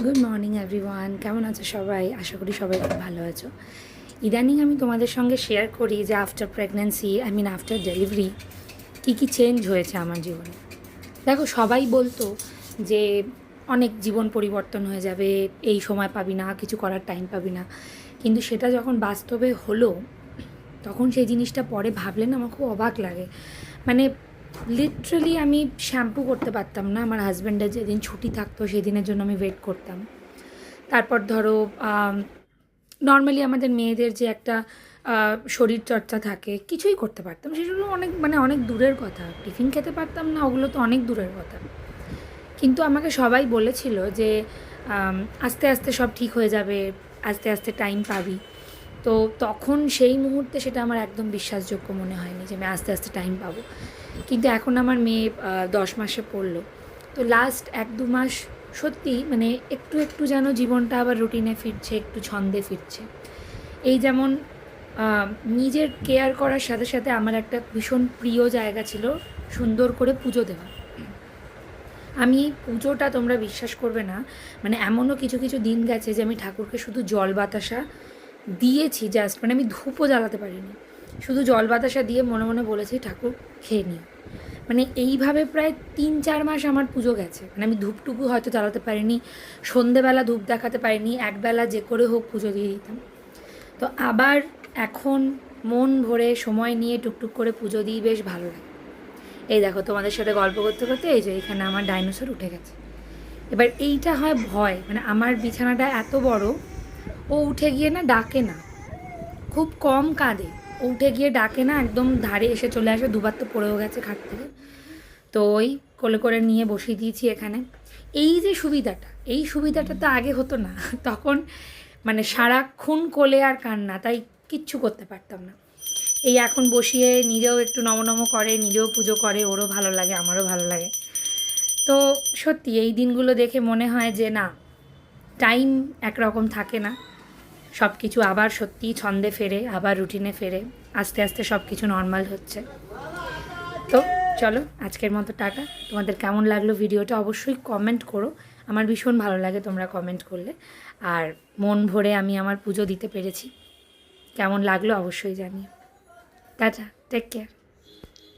Good morning everyone, কেমন আছো সবাই? আশা করি সবাই খুব ভালো আছো। ইদানিং আমি তোমাদের সঙ্গে শেয়ার করি যে আফটার প্রেগন্যান্সি আফটার ডেলিভারি কী কী চেঞ্জ হয়েছে আমার জীবনে। দেখো, সবাই বলতো যে অনেক জীবন পরিবর্তন হয়ে যাবে, এই সময় পাবি না, কিছু করার টাইম পাবি না। কিন্তু সেটা যখন বাস্তবে হলো, তখন সেই জিনিসটা পরে ভাবলে না আমার খুব অবাক লাগে। মানে লিটারালি আমি শ্যাম্পু করতে পারতাম না। আমার হাজব্যান্ডের যেদিন ছুটি থাকতো সেদিনের জন্য আমি ওয়েট করতাম। তারপর ধরো নর্মালি আমাদের মেয়েদের যে একটা শরীরচর্চা থাকে, কিছুই করতে পারতাম, সেগুলো অনেক দূরের কথা। টিফিন খেতে পারতাম না, ওগুলো তো অনেক দূরের কথা। কিন্তু আমাকে সবাই বলেছিল যে আস্তে আস্তে সব ঠিক হয়ে যাবে, আস্তে আস্তে টাইম পাবি। তো তখন সেই মুহূর্তে সেটা আমার একদম বিশ্বাসযোগ্য মনে হয়নি যে আমি আস্তে আস্তে টাইম পাবো। কিন্তু এখন আমার মেয়ে 10 মাসে পড়লো। তো লাস্ট 1-2 মাস সত্যি একটু একটু যেন জীবনটা আবার রুটিনে ফিরছে, একটু ছন্দে ফিরছে। এই যেমন নিজের কেয়ার করার সাথে সাথে আমার একটা ভীষণ প্রিয় জায়গা ছিল সুন্দর করে পুজো দেওয়া। আমি পুজোটা, তোমরা বিশ্বাস করবে না, এমনও কিছু কিছু দিন গেছে যে আমি ঠাকুরকে শুধু জল বাতাসা দিয়েছি, জাস্ট আমি ধূপও জ্বালাতে পারিনি, শুধু জল বাতাসা দিয়ে মনে মনে বলেছি ঠাকুর খেয়ে নিও। এইভাবে প্রায় 3-4 মাস আমার পুজো গেছে। আমি ধূপটুকু হয়তো জ্বালাতে পারিনি, সন্ধেবেলা ধূপ দেখাতে পারিনি, একবেলা যে করে হোক পুজো দিয়ে দিতাম। তো আবার এখন মন ভরে সময় নিয়ে টুকটুক করে পুজো দিই, বেশ ভালো লাগে। এই দেখো, তোমাদের সাথে গল্প করতে করতে এই যে এখানে আমার ডাইনোসর উঠে গেছে। এবার এইটা হয় ভয়, আমার বিছানাটা এত বড়, ও উঠে গিয়ে না ডাকে না, খুব কম কাঁদে, ও উঠে গিয়ে ডাকে না, একদম ধারে এসে চলে আসে। দুবার তো পড়েও গেছে খাট থেকে। তো ওই কোলে করে নিয়ে বসিয়ে দিয়েছি এখানে। এই যে সুবিধাটা, এই সুবিধাটা তো আগে হতো না। তখন সারাক্ষণ কোলে আর কান্না, তাই কিচ্ছু করতে পারতাম না। এই এখন বসিয়ে নিজেও একটু নমনম করে, নিজেও পুজো করে, ওরও ভালো লাগে, আমারও ভালো লাগে। তো সত্যি এই দিনগুলো দেখে মনে হয় যে না, টাইম একরকম থাকে না, সব কিছু আবার সত্যি ছন্দে ফেরে, আবার রুটিনে ফেরে, আস্তে আস্তে সব কিছু নর্মাল হচ্ছে। তো চলো, আজকের মতো টাটা। তোমাদের কেমন লাগলো ভিডিওটা অবশ্যই কমেন্ট করো, আমার ভীষণ ভালো লাগে তোমরা কমেন্ট করলে। আর মন ভরে আমি আমার পুজো দিতে পেরেছি, কেমন লাগলো অবশ্যই জানিও। Ta-ta, take care.